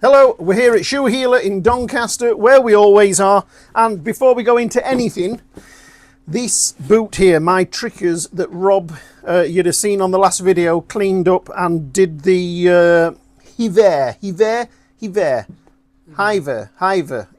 Hello, we're here at Shoe Healer in Doncaster, where we always are. And before we go into anything, this boot here, my trickers that Rob, you'd have seen on the last video, cleaned up and did the hiver.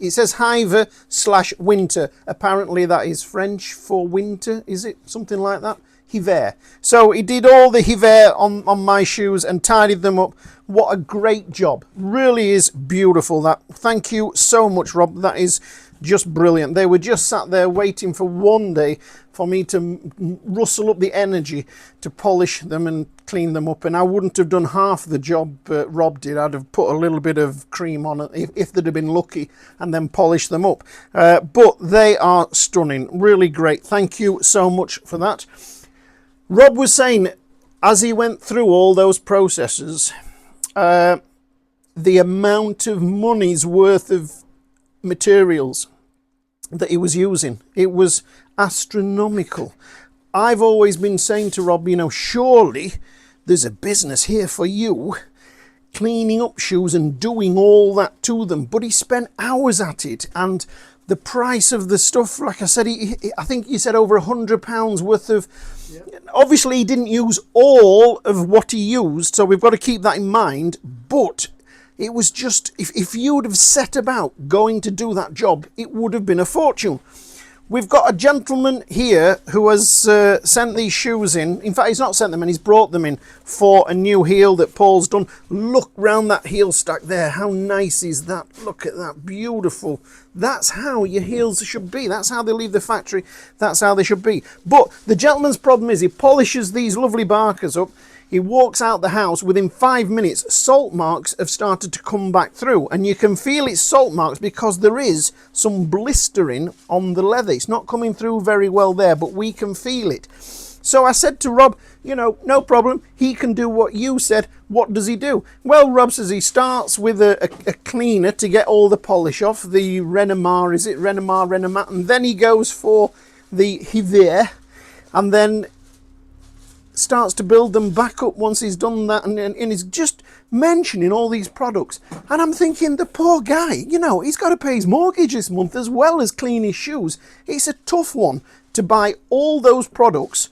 It says hiver / winter. Apparently that is French for winter, is it? Something like that. Hiver. So he did all the hiver on my shoes and tidied them up. What a great job. Really is beautiful that. Thank you so much, Rob. That is just brilliant. They were just sat there waiting for one day for me to rustle up the energy to polish them and clean them up, and I wouldn't have done half the job Rob did. I'd have put a little bit of cream on it if they'd have been lucky, and then polished them up. But they are stunning. Really great. Thank you so much for that. Rob was saying, as he went through all those processes, the amount of money's worth of materials that he was using, it was astronomical. I've always been saying to Rob, you know, surely there's a business here for you, cleaning up shoes and doing all that to them. But he spent hours at it, and the price of the stuff, like I said, I think he said over £100 worth of. Yep. Obviously, he didn't use all of what he used, so we've got to keep that in mind. But it was just, if you would have set about going to do that job, it would have been a fortune. We've got a gentleman here who has sent these shoes in. In fact, he's not sent them in, he's brought them in for a new heel that Paul's done. Look round that heel stack there. How nice is that? Look at that. Beautiful. That's how your heels should be. That's how they leave the factory. That's how they should be. But the gentleman's problem is he polishes these lovely barkers up. He walks out the house. Within 5 minutes, salt marks have started to come back through. And you can feel it's salt marks because there is some blistering on the leather. It's not coming through very well there, but we can feel it. So I said to Rob, you know, no problem. He can do what you said. What does he do? Well, Rob says he starts with a cleaner to get all the polish off. The Renomar, is it? Renomar. And then he goes for the hiver. And then starts to build them back up once he's done that, and he's just mentioning all these products, and I'm thinking, the poor guy, you know, he's got to pay his mortgage this month as well as clean his shoes. It's a tough one to buy all those products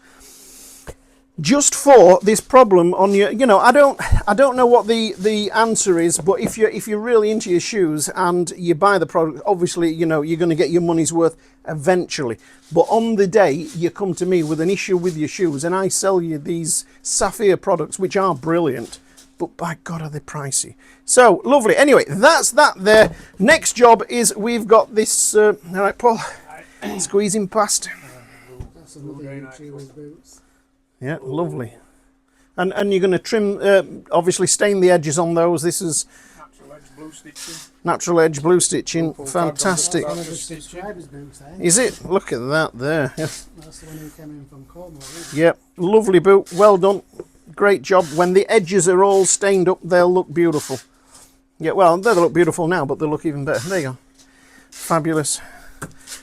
just for this problem on your, you know. I don't know what the answer is, but if you're really into your shoes and you buy the product, obviously, you know, you're going to get your money's worth eventually. But on the day you come to me with an issue with your shoes and I sell you these sapphire products, which are brilliant, but by God are they pricey. So lovely. Anyway, that's that there. Next job is we've got this all right, Paul, squeezing past. That's another boots. Yeah, lovely. And you're going to trim, obviously stain the edges on those. This is natural edge blue stitching. Fantastic. Is it? Look at that there. That's the one who came in from Cornwall. Yep, lovely boot. Well done. Great job. When the edges are all stained up, they'll look beautiful. Yeah, well, they look beautiful now, but they'll look even better. There you go. Fabulous.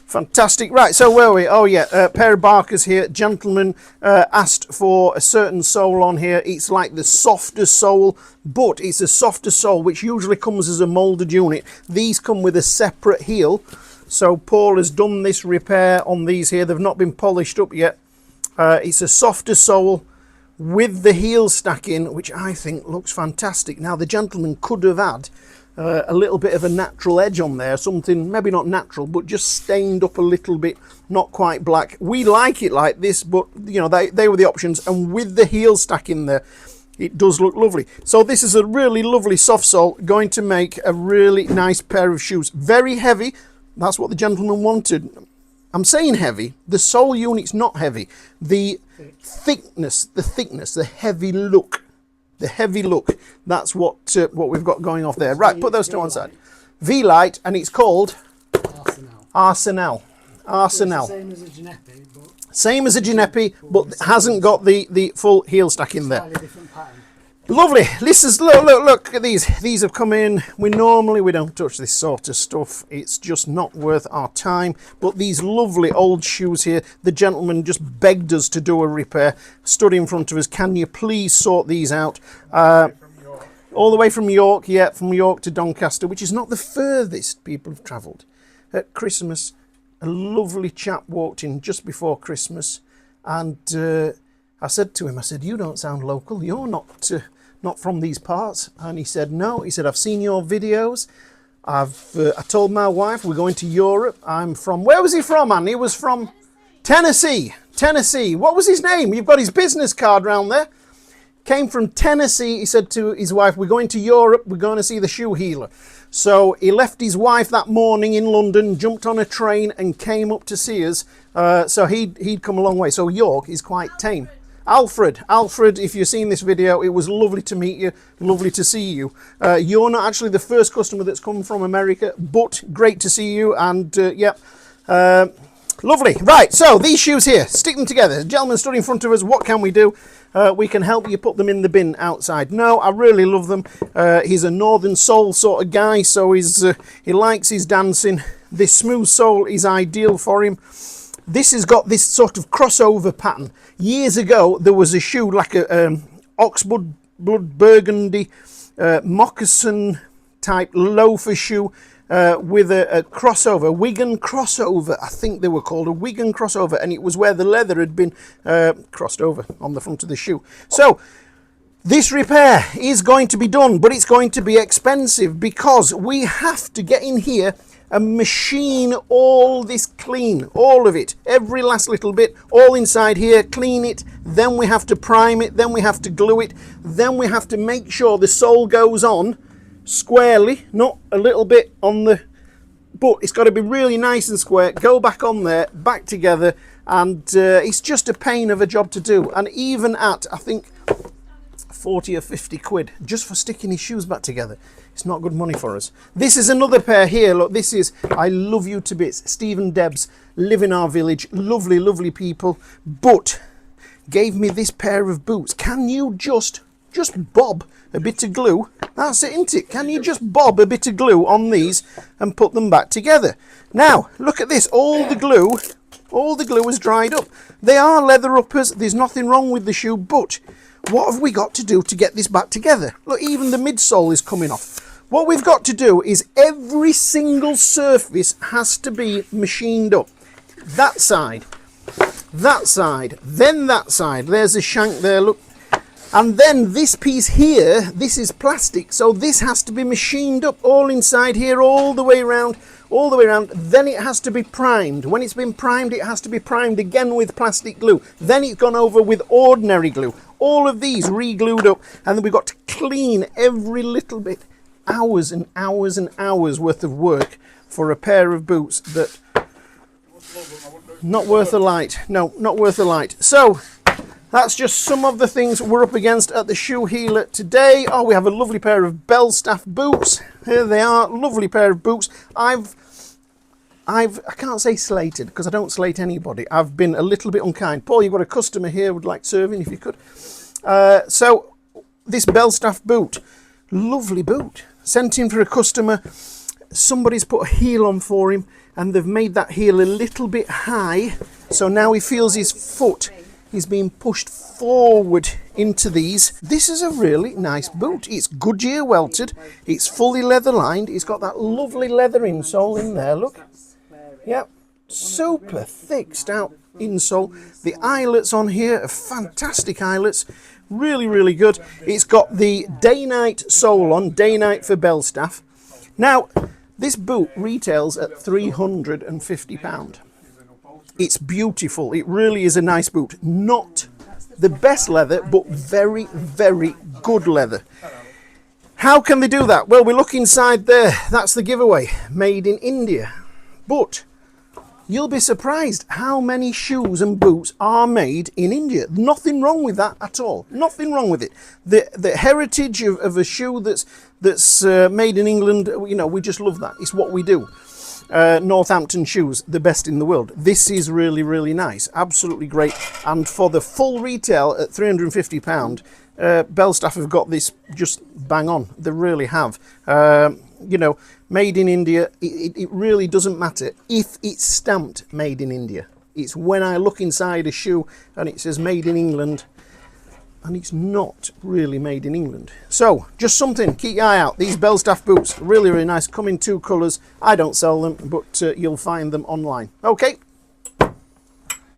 Fantastic. Right, so where are we? Oh yeah, a pair of barkers here. Gentleman asked for a certain sole on here. It's like the softer sole, but it's a softer sole which usually comes as a molded unit. These come with a separate heel. So Paul has done this repair on these here. They've not been polished up yet. It's a softer sole with the heel stacking, which I think looks fantastic. Now the gentleman could have had a little bit of a natural edge on there, something maybe not natural, but just stained up a little bit, not quite black. We like it like this, but you know, they were the options, and with the heel stack in there, it does look lovely. So this is a really lovely soft sole, going to make a really nice pair of shoes. Very heavy, that's what the gentleman wanted. I'm saying heavy, the sole unit's not heavy. The thickness, the heavy look. The heavy look, that's what we've got going off there. Right, put those to one side. Vi-Lite, and it's called Arsenale. Same as a Genepi, but same as a Genepi, but hasn't got the full heel stack in there. slightly different pattern. Lovely. This is look at these. These have come in. We don't touch this sort of stuff. It's just not worth our time. But these lovely old shoes here, the gentleman just begged us to do a repair. Stood in front of us. Can you please sort these out? All the way from York, yeah, from York to Doncaster, which is not the furthest people have travelled. At Christmas, a lovely chap walked in just before Christmas, and I said to him, I said, you don't sound local, you're not from these parts. And he said, no. He said, I've seen your videos. I told my wife we're going to Europe. I'm from, where was he from, man? He was from Tennessee. Tennessee. What was his name? You've got his business card round there. Came from Tennessee. He said to his wife, we're going to Europe. We're going to see the shoe healer. So he left his wife that morning in London, jumped on a train and came up to see us. So he'd come a long way. So York is quite tame. Alfred, if you've seen this video, it was lovely to meet you, lovely to see you. You're not actually the first customer that's come from America, but great to see you, and lovely. Right, so these shoes here, stick them together. The gentleman stood in front of us, what can we do? We can help you put them in the bin outside. No, I really love them. He's a northern soul sort of guy, so he likes his dancing. This smooth sole is ideal for him. This has got this sort of crossover pattern. Years ago, there was a shoe like a Oxblood Burgundy moccasin type loafer shoe with a crossover, Wigan crossover, I think they were called, a Wigan crossover, and it was where the leather had been crossed over on the front of the shoe. So this repair is going to be done, but it's going to be expensive because we have to get in here and machine all this clean, all of it, every last little bit, all inside here, clean it, then we have to prime it, then we have to glue it, then we have to make sure the sole goes on squarely, not a little bit on the, but it's got to be really nice and square, go back on there, back together, and it's just a pain of a job to do. And even at, I think, 40 or 50 quid just for sticking his shoes back together, it's not good money for us. This is another pair here. Look, this is, I love you to bits. Steve and Debs live in our village, lovely, lovely people, but gave me this pair of boots. Can you just bob a bit of glue? That's it, isn't it? Can you just bob a bit of glue on these and put them back together? Now, look at this. All the glue is dried up. They are leather uppers. There's nothing wrong with the shoe, but what have we got to do to get this back together? Look, even the midsole is coming off. What we've got to do is every single surface has to be machined up. That side, then that side. There's a shank there, look. And then this piece here, this is plastic, so this has to be machined up all inside here, all the way around, all the way around. Then it has to be primed. When it's been primed, it has to be primed again with plastic glue. Then it's gone over with ordinary glue. All of these re-glued up, and then we've got to clean every little bit. Hours and hours and hours worth of work for a pair of boots that not worth a light. No, not worth a light. So that's just some of the things we're up against at the shoe healer today. Oh, we have a lovely pair of Belstaff boots. Here they are, lovely pair of boots. I can't say slated because I don't slate anybody. I've been a little bit unkind. Paul, you've got a customer here would like serving if you could. So this Belstaff boot, lovely boot. Sent in for a customer. Somebody's put a heel on for him and they've made that heel a little bit high. So now he feels his foot is being pushed forward into these. This is a really nice boot. It's Goodyear welted. It's fully leather lined. It's got that lovely leather insole in there, look. Yep, super thick stout insole. The eyelets on here are fantastic eyelets. Really, really good. It's got the day-night sole on, day-night for Belstaff. Now, this boot retails at £350. It's beautiful. It really is a nice boot. Not the best leather, but very, very good leather. How can they do that? Well, we look inside there. That's the giveaway. Made in India. But you'll be surprised how many shoes and boots are made in India. Nothing wrong with that at all. Nothing wrong with it. The heritage of a shoe that's made in England, you know, we just love that. It's what we do. Northampton shoes, the best in the world. This is really, really nice. Absolutely great. And for the full retail at £350, Belstaff have got this just bang on. They really have. You know, made in India, it really doesn't matter if it's stamped made in India. It's when I look inside a shoe and it says made in England, and it's not really made in England. So just something, keep your eye out. These Belstaff boots, really, really nice, come in 2 colours. I don't sell them, but you'll find them online. Okay.